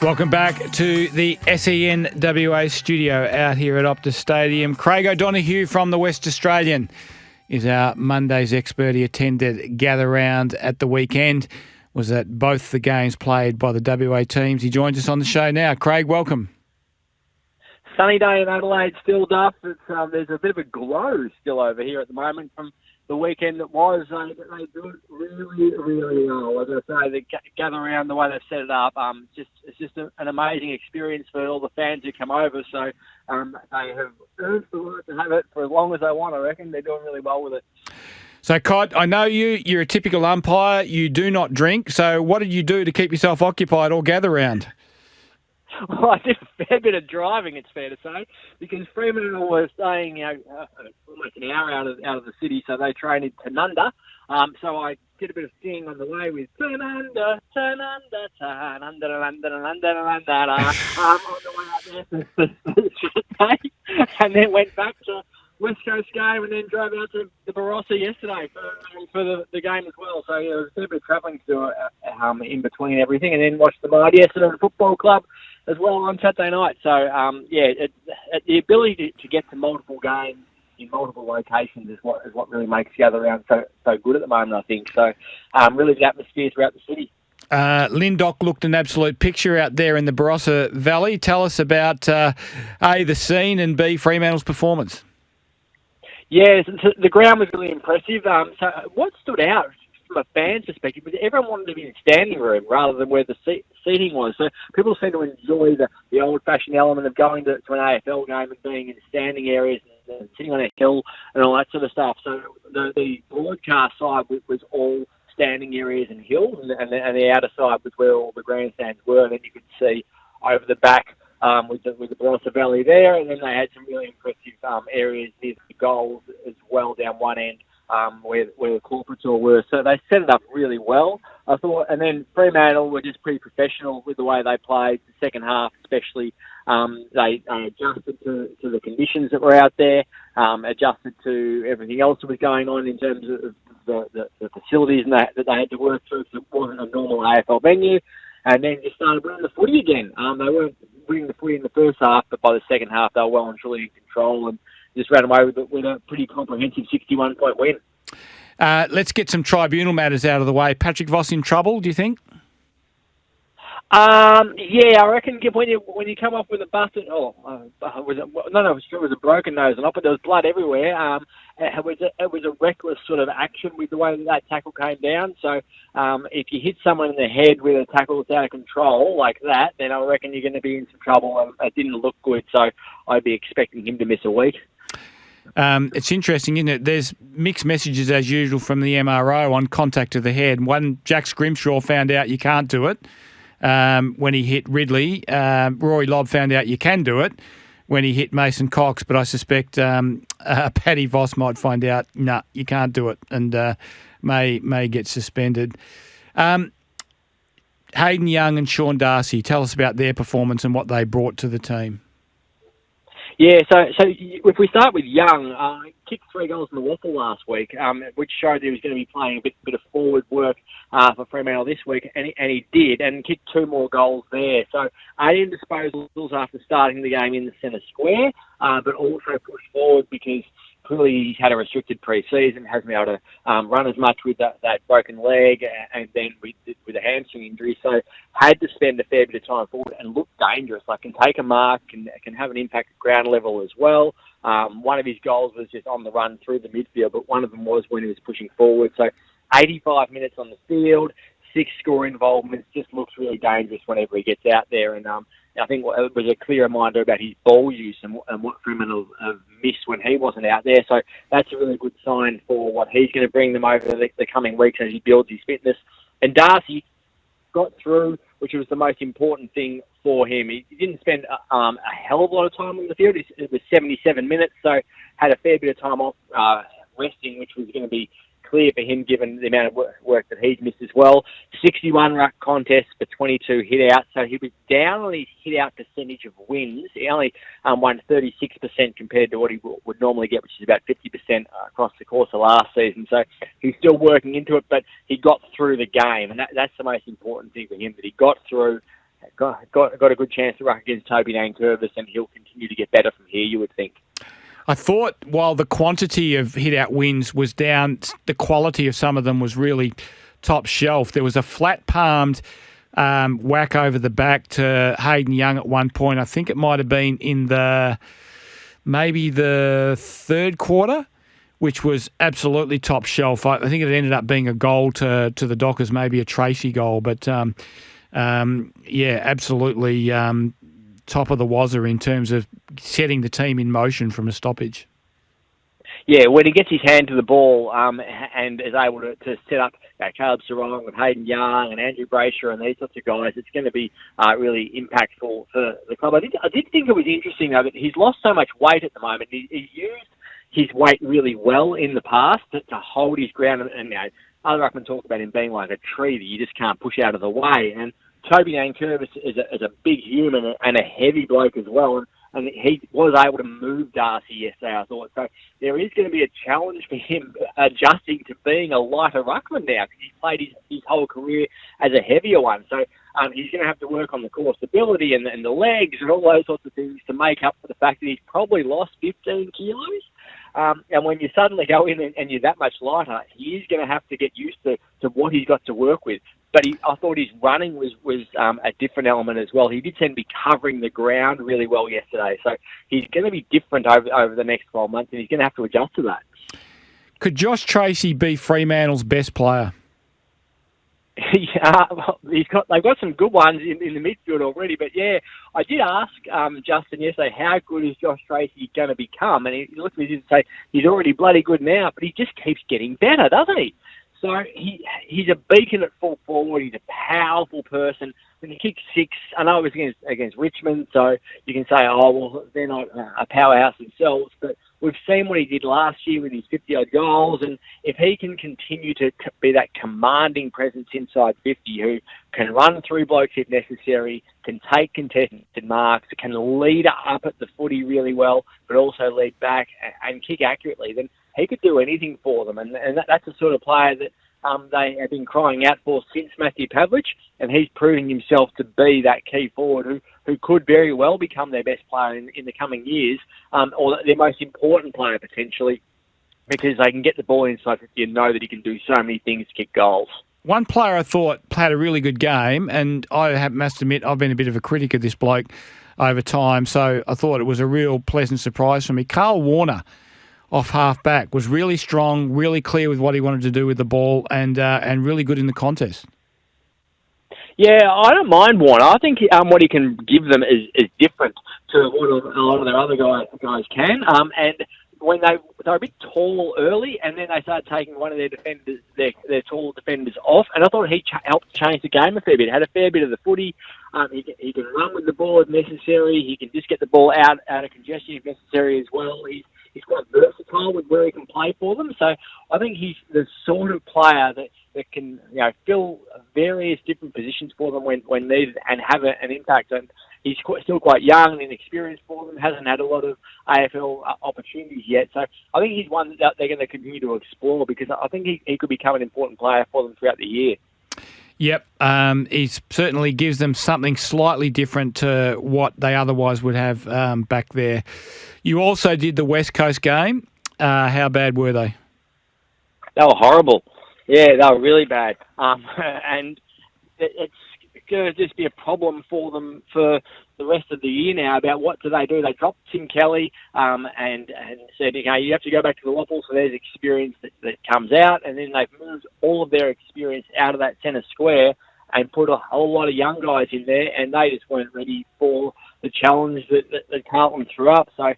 Welcome back to the SENWA studio out here at Optus Stadium. Craig O'Donoghue from the West Australian is our Monday's expert. He attended gather round at the weekend, was at both the games played by the WA teams. He joins us on the show now. Craig, welcome. Sunny day in Adelaide still, Duff. There's a bit of a glow still over here at the moment from the weekend that was. They do it really, really well. As I say, they gather around the way they've set it up. It's just an amazing experience for all the fans who come over. So they have earned the right to have it for as long as they want, I reckon. They're doing really well with it. So, Cod, I know you're a typical umpire. You do not drink. So what did you do to keep yourself occupied all gather round? Well, I did a fair bit of driving, it's fair to say, because Fremantle were staying almost an hour out of the city, so they trained in Tanunda. So I did a bit of singing on the way with Tanunda, Tanunda, Tanunda, on the way out there for and then went back to West Coast game and then drove out to the Barossa yesterday for the game as well. So there was a fair bit of travelling to do in between everything, and then watched the Mighty yesterday at the football club as well on Saturday night. So, the ability to get to multiple games in multiple locations is what really makes gather round so good at the moment, I think. So, really the atmosphere throughout the city. Lindock looked an absolute picture out there in the Barossa Valley. Tell us about, A, the scene, and B, Fremantle's performance. Yeah, the ground was really impressive. So what stood out from a fan's perspective was everyone wanted to be in the standing room rather than where the seating was. So people seem to enjoy the old-fashioned element of going to an AFL game and being in the standing areas and sitting on a hill and all that sort of stuff. So the broadcast side was all standing areas and hills, and the outer side was where all the grandstands were, and then you could see over the back with the Barossa Valley there, and then they had some really impressive areas near the goals as well down one end where the corporates all were. So they set it up really well, I thought. And then Fremantle were just pretty professional with the way they played. The second half especially, they adjusted to the conditions that were out there, adjusted to everything else that was going on in terms of the facilities and that they had to work through, because it wasn't a normal AFL venue. And then just started winning the footy again. They weren't winning the footy in the first half, but by the second half they were well and truly in control and just ran away with a pretty comprehensive 61-point win. Let's get some tribunal matters out of the way. Patrick Voss in trouble, do you think? I reckon when you come off with a busted, it was a broken nose and but there was blood everywhere. It was a reckless sort of action with the way that tackle came down. So if you hit someone in the head with a tackle that's out of control like that, then I reckon you're going to be in some trouble. It didn't look good, so I'd be expecting him to miss a week. It's interesting, isn't it? There's mixed messages as usual from the MRO on contact to the head. One, Jack Scrimshaw found out you can't do it. When he hit Ridley. Rory Lobb found out you can do it when he hit Mason Cox, but I suspect Paddy Voss might find out, you can't do it, and may get suspended. Hayden Young and Sean Darcy, tell us about their performance and what they brought to the team. Yeah, so if we start with Young, he kicked 3 goals in the waffle last week, which showed he was going to be playing a bit of forward work for Fremantle this week, and he did, and kicked 2 more goals there. So 18 disposals after starting the game in the centre square, but also pushed forward because clearly he's had a restricted pre-season, hasn't been able to run as much with that broken leg, and then with a hamstring injury, so had to spend a fair bit of time forward and look dangerous. Like, can take a mark, can have an impact at ground level as well. One of his goals was just on the run through the midfield, but one of them was when he was pushing forward. So 85 minutes on the field, 6 score involvements, just looks really dangerous whenever he gets out there. And I think it was a clear reminder about his ball use and what Fremantle have missed when he wasn't out there. So that's a really good sign for what he's going to bring them over the coming weeks as he builds his fitness. And Darcy got through, which was the most important thing for him. He didn't spend a hell of a lot of time on the field. It was 77 minutes, so had a fair bit of time off resting, which was going to be clear for him given the amount of work that he's missed as well. 61 ruck contests for 22 hit-outs, so he was down on his hit-out percentage of wins. He only won 36% compared to what he would normally get, which is about 50% across the course of last season. So he's still working into it, but he got through the game, and that's the most important thing for him, that he got through, got a good chance to ruck against Toby Nankervis, and he'll continue to get better from here, you would think. I thought while the quantity of hit-out wins was down, the quality of some of them was really top shelf. There was a flat-palmed whack over the back to Hayden Young at one point. I think it might have been in maybe the third quarter, which was absolutely top shelf. I think it ended up being a goal to the Dockers, maybe a Tracy goal. But, absolutely top of the wazzer in terms of setting the team in motion from a stoppage. Yeah, when he gets his hand to the ball and is able to set up Caleb Sarong and Hayden Young and Andrew Brayshaw and these sorts of guys, it's going to be really impactful for the club. I did think it was interesting, though, that he's lost so much weight at the moment. He's used his weight really well in the past to hold his ground. And other ruckmen talk about him being like a tree that you just can't push out of the way. And Toby Nankervis is a big human and a heavy bloke as well. And he was able to move Darcy yesterday, I thought. So there is going to be a challenge for him adjusting to being a lighter ruckman now, because he's played his whole career as a heavier one. So he's going to have to work on the core stability and the legs and all those sorts of things to make up for the fact that he's probably lost 15 kilos. And when you suddenly go in and you're that much lighter, he is going to have to get used to what he's got to work with. But I thought his running was a different element as well. He did seem to be covering the ground really well yesterday. So he's going to be different over the next 12 months, and he's going to have to adjust to that. Could Josh Tracy be Fremantle's best player? Yeah, they've got some good ones in the midfield already. But, yeah, I did ask Justin yesterday, how good is Josh Tracy going to become? And he looked at me and say, he's already bloody good now, but he just keeps getting better, doesn't he? So he's a beacon at full forward. He's a powerful person. When he kicks six, I know it was against Richmond, so you can say, oh, well, they're not a powerhouse themselves. But we've seen what he did last year with his 50-odd goals. And if he can continue to be that commanding presence inside 50, who can run through blokes if necessary, can take contested marks, can lead up at the footy really well, but also lead back and kick accurately, then he could do anything for them. And that's the sort of player that they have been crying out for since Matthew Pavlich, and he's proving himself to be that key forward who could very well become their best player in the coming years, or their most important player potentially, because they can get the ball inside 50 and know that he can do so many things to kick goals. One player I thought played a really good game, and I must admit I've been a bit of a critic of this bloke over time, so I thought it was a real pleasant surprise for me. Carl Warner, off half-back, was really strong, really clear with what he wanted to do with the ball, and really good in the contest. Yeah, I don't mind Warner. I think what he can give them is different to what a lot of their other guys can. And when they were a bit tall early, and then they started taking one of their defenders, their tall defenders off, and I thought he helped change the game a fair bit. Had a fair bit of the footy. He can run with the ball if necessary. He can just get the ball out of congestion if necessary as well. He's quite versatile with where he can play for them. So I think he's the sort of player that can fill various different positions for them when needed and have an impact. And he's still quite young and inexperienced for them, hasn't had a lot of AFL opportunities yet. So I think he's one that they're going to continue to explore, because I think he could become an important player for them throughout the year. Yep, he certainly gives them something slightly different to what they otherwise would have back there. You also did the West Coast game. How bad were they? They were horrible. Yeah, they were really bad. And it's going to just be a problem for them for the rest of the year now about what do. They dropped Tim Kelly and said, you have to go back to the Loppel, so there's experience that comes out, and then they've moved all of their experience out of that centre square and put a whole lot of young guys in there, and they just weren't ready for the challenge that Carlton threw up. So,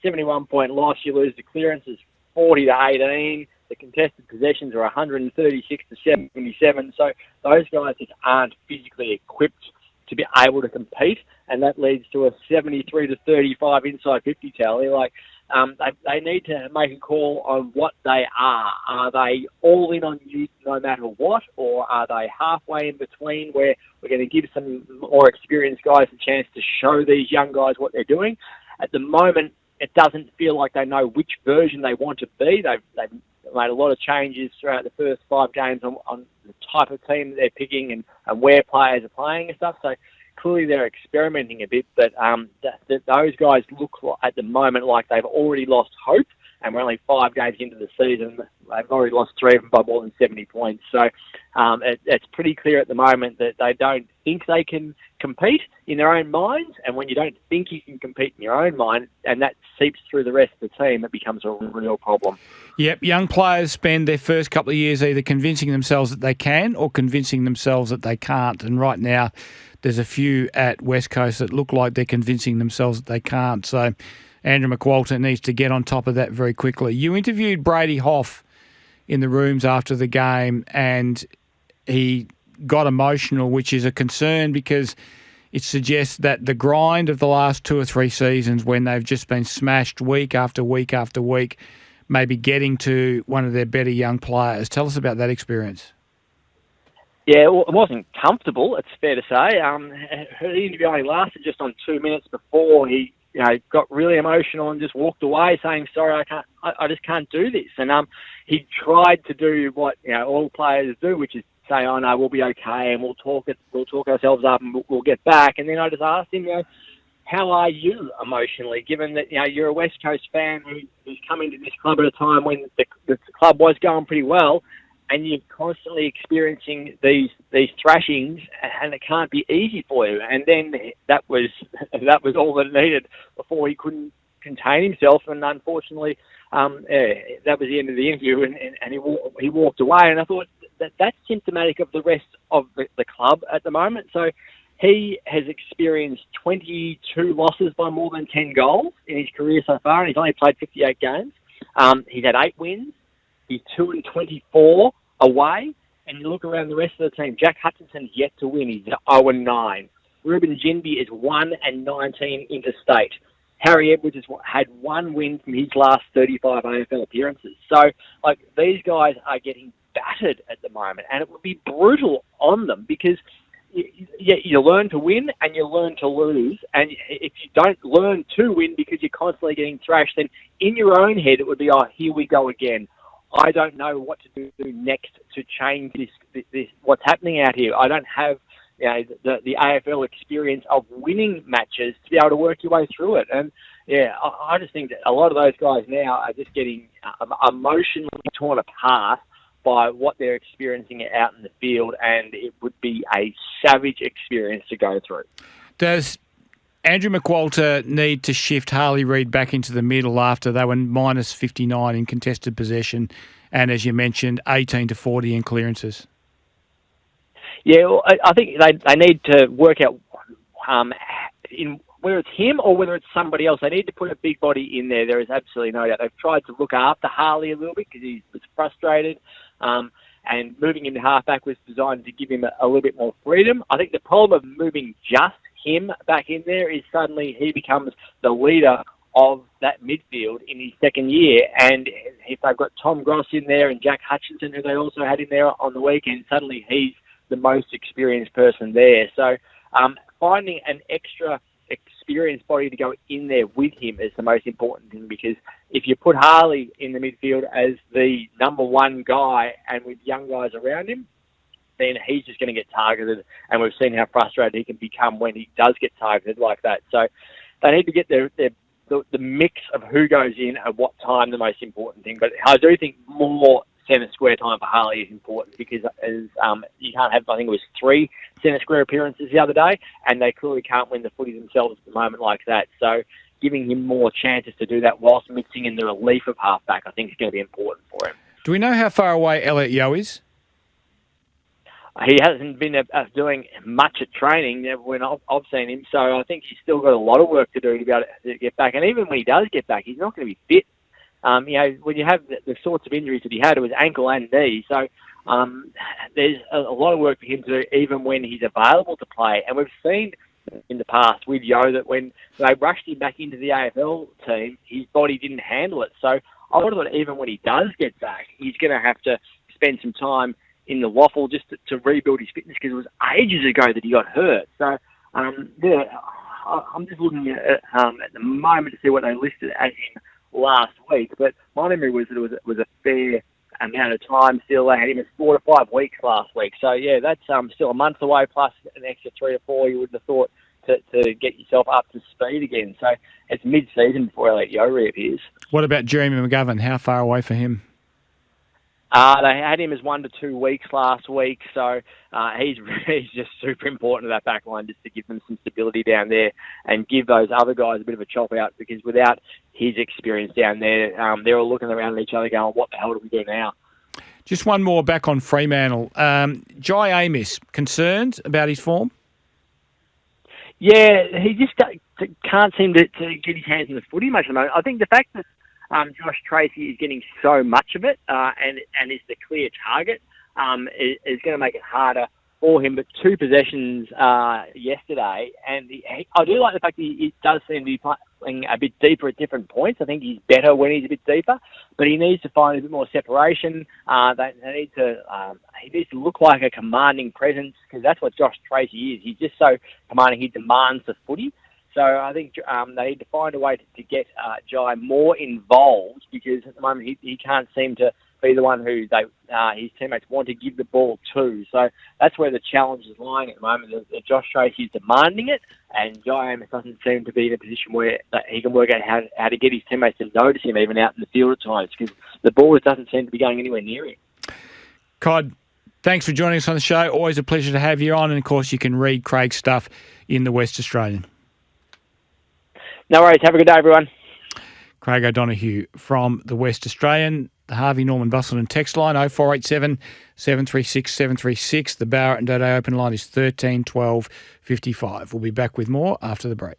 71-point loss, you lose the clearances 40-18. The contested possessions are 136-77. So those guys just aren't physically equipped to be able to compete, and that leads to a 73-35 inside 50 tally. They need to make a call on what they are. Are they all in on youth no matter what, or are they halfway in between where we're going to give some more experienced guys a chance to show these young guys what they're doing? At the moment, it doesn't feel like they know which version they want to be. They've made a lot of changes throughout the first 5 games on the type of team that they're picking and where players are playing and stuff. So clearly they're experimenting a bit, but those guys look at the moment like they've already lost hope, and we're only 5 games into the season. They've already lost 3 of them by more than 70 points. So it's pretty clear at the moment that they don't think they can compete in their own minds, and when you don't think you can compete in your own mind, and that seeps through the rest of the team, it becomes a real problem. Yep, young players spend their first couple of years either convincing themselves that they can or convincing themselves that they can't. And right now, there's a few at West Coast that look like they're convincing themselves that they can't. So Andrew McWalter needs to get on top of that very quickly. You interviewed Brady Hough in the rooms after the game, and he got emotional, which is a concern because it suggests that the grind of the last 2 or 3 seasons, when they've just been smashed week after week after week, may be getting to one of their better young players. Tell us about that experience. Yeah, well, it wasn't comfortable, it's fair to say. The interview only lasted just on 2 minutes before he got really emotional and just walked away saying, sorry, I just can't do this. And he tried to do what all players do, which is say, oh no, we'll be okay and we'll talk ourselves up and we'll get back. And then I just asked him, how are you emotionally, given that you're a West Coast fan who's come into this club at a time when the club was going pretty well, and you're constantly experiencing these thrashings, and it can't be easy for you. And then that was all that it needed before he couldn't contain himself, and unfortunately, that was the end of the interview, and he walked away. And I thought that's symptomatic of the rest of the club at the moment. So he has experienced 22 losses by more than 10 goals in his career so far, and he's only played 58 games. He's had 8 wins. He's 2-24 away, and you look around the rest of the team. Jack Hutchinson's yet to win. He's 0-9. Ruben Ginbey is 1-19 interstate. Harry Edwards has had 1 win from his last 35 AFL appearances. So, these guys are getting battered at the moment, and it would be brutal on them because you learn to win and you learn to lose. And if you don't learn to win because you're constantly getting thrashed, then in your own head it would be, oh, here we go again. I don't know what to do next to change this what's happening out here. I don't have the AFL experience of winning matches to be able to work your way through it. And I just think that a lot of those guys now are just getting emotionally torn apart by what they're experiencing out in the field, and it would be a savage experience to go through. Does Andrew McWalter need to shift Harley Reid back into the middle after they were minus 59 in contested possession and, as you mentioned, 18-40 in clearances? Yeah, well, I think they need to work out in whether it's him or whether it's somebody else. They need to put a big body in there. There is absolutely no doubt. They've tried to look after Harley a little bit because he was frustrated. And moving him to halfback was designed to give him a little bit more freedom. I think the problem of moving just him back in there is suddenly he becomes the leader of that midfield in his second year. And if they've got Tom Gross in there and Jack Hutchinson, who they also had in there on the weekend, suddenly he's the most experienced person there. So finding an extra experienced body to go in there with him is the most important thing, because if you put Harley in the midfield as the number one guy and with young guys around him, then he's just going to get targeted, and we've seen how frustrated he can become when he does get targeted like that. So they need to get the mix of who goes in at what time, the most important thing. But I do think more centre square time for Harley is important, because as you can't have, I think it was 3 centre square appearances the other day, and they clearly can't win the footy themselves at the moment like that. So giving him more chances to do that whilst mixing in the relief of halfback, I think is going to be important for him. Do we know how far away Elliot Yeo is? He hasn't been doing much at training when I've seen him, so I think he's still got a lot of work to do to be able to get back. And even when he does get back, he's not going to be fit. When you have the sorts of injuries that he had, it was ankle and knee. So there's a lot of work for him to do even when he's available to play. And we've seen in the past with Yeo that when they rushed him back into the AFL team, his body didn't handle it. So I would have thought even when he does get back, he's going to have to spend some time in the waffle just to rebuild his fitness, because it was ages ago that he got hurt. So, I'm just looking at the moment to see what they listed as him last week, but my memory was that it was a fair amount of time still. They had him as 4 to 5 weeks last week. So, yeah, that's still a month away plus an extra 3 or 4 you wouldn't have thought to get yourself up to speed again. So it's mid-season before Elliot Yeo reappears. What about Jeremy McGovern? How far away for him? They had him as 1 to 2 weeks last week, so he's just super important to that back line just to give them some stability down there and give those other guys a bit of a chop out, because without his experience down there, they're all looking around at each other going, what the hell do we do now? Just one more back on Fremantle. Jai Amos, concerned about his form? Yeah, he just can't seem to get his hands in the footy much at the moment. I think the fact that Josh Tracy is getting so much of it and is the clear target is going to make it harder for him. But 2 possessions yesterday, and I do like the fact that he does seem to be playing a bit deeper at different points. I think he's better when he's a bit deeper, but he needs to find a bit more separation. He needs to look like a commanding presence, because that's what Josh Tracy is. He's just so commanding. He demands the footy. So I think they need to find a way to get Jai more involved, because at the moment he can't seem to be the one who his teammates want to give the ball to. So that's where the challenge is lying at the moment. Josh Tracy is demanding it, and Jai Amos doesn't seem to be in a position where he can work out how to get his teammates to notice him even out in the field at times, because the ball doesn't seem to be going anywhere near him. Cod, thanks for joining us on the show. Always a pleasure to have you on. And, of course, you can read Craig's stuff in the West Australian. No worries. Have a good day, everyone. Craig O'Donoghue from the West Australian. The Harvey Norman Busselton text line 0487 736 736. The Barrett and Dodo open line is 13 12 55. We'll be back with more after the break.